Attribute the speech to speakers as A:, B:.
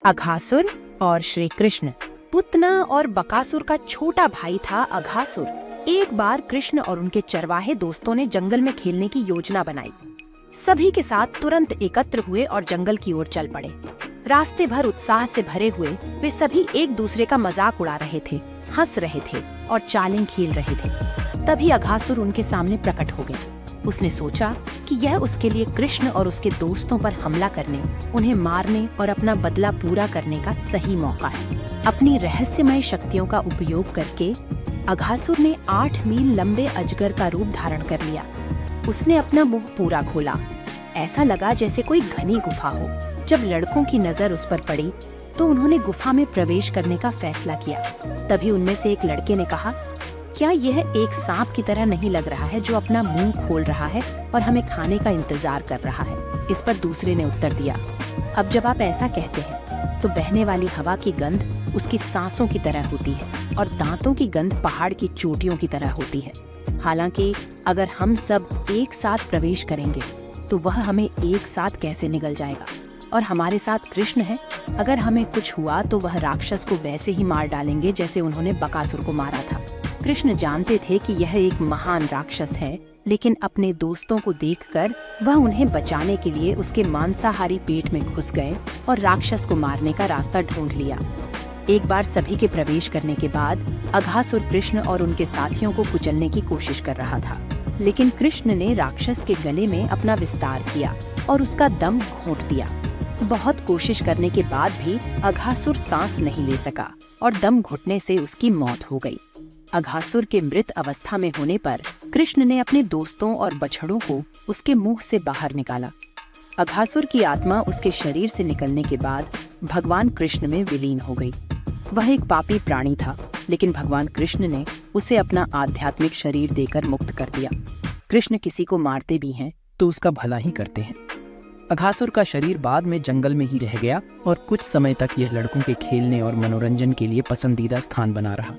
A: अघासुर और श्री कृष्ण। पुतना और बकासुर का छोटा भाई था अघासुर। एक बार कृष्ण और उनके चरवाहे दोस्तों ने जंगल में खेलने की योजना बनाई। सभी के साथ तुरंत एकत्र हुए और जंगल की ओर चल पड़े। रास्ते भर उत्साह से भरे हुए वे सभी एक दूसरे का मजाक उड़ा रहे थे, हंस रहे थे और चालें खेल रहे थे। तभी अघासुर उनके सामने प्रकट हो गया। उसने सोचा कि यह उसके लिए कृष्ण और उसके दोस्तों पर हमला करने, उन्हें मारने और अपना बदला पूरा करने का सही मौका है। अपनी रहस्यमय शक्तियों का उपयोग करके अघासुर ने 8 मील लंबे अजगर का रूप धारण कर लिया। उसने अपना मुंह पूरा खोला। ऐसा लगा जैसे कोई घनी गुफा हो। जब लड़कों की नजर उस पर पड़ी तो उन्होंने गुफा में प्रवेश करने का फैसला किया। तभी उनमें से एक लड़के ने कहा, क्या यह एक सांप की तरह नहीं लग रहा है जो अपना मुंह खोल रहा है और हमें खाने का इंतजार कर रहा है? इस पर दूसरे ने उत्तर दिया, अब जब आप ऐसा कहते हैं तो बहने वाली हवा की गंध उसकी सांसों की तरह होती है और दांतों की गंध पहाड़ की चोटियों की तरह होती है। हालांकि अगर हम सब एक साथ प्रवेश करेंगे तो वह हमें एक साथ कैसे निगल जाएगा? और हमारे साथ कृष्ण है, अगर हमें कुछ हुआ तो वह राक्षस को वैसे ही मार डालेंगे जैसे उन्होंने बकासुर को मारा था। कृष्ण जानते थे कि यह एक महान राक्षस है, लेकिन अपने दोस्तों को देखकर वह उन्हें बचाने के लिए उसके मांसाहारी पेट में घुस गए और राक्षस को मारने का रास्ता ढूंढ लिया। एक बार सभी के प्रवेश करने के बाद अघासुर कृष्ण और उनके साथियों को कुचलने की कोशिश कर रहा था, लेकिन कृष्ण ने राक्षस के गले में अपना विस्तार किया और उसका दम घोंट दिया। बहुत कोशिश करने के बाद भी अघासुर सांस नहीं ले सका और दम घुटने से उसकी मौत हो गई। अघासुर के मृत अवस्था में होने पर कृष्ण ने अपने दोस्तों और बछड़ों को उसके मुंह से बाहर निकाला। अघासुर की आत्मा उसके शरीर से निकलने के बाद भगवान कृष्ण में विलीन हो गई। वह एक पापी प्राणी था, लेकिन भगवान कृष्ण ने उसे अपना आध्यात्मिक शरीर देकर मुक्त कर दिया। कृष्ण किसी को मारते भी हैं
B: तो उसका भला ही करते हैं। अघासुर का शरीर बाद में जंगल में ही रह गया और कुछ समय तक यह लड़कों के खेलने और मनोरंजन के लिए पसंदीदा स्थान बना रहा।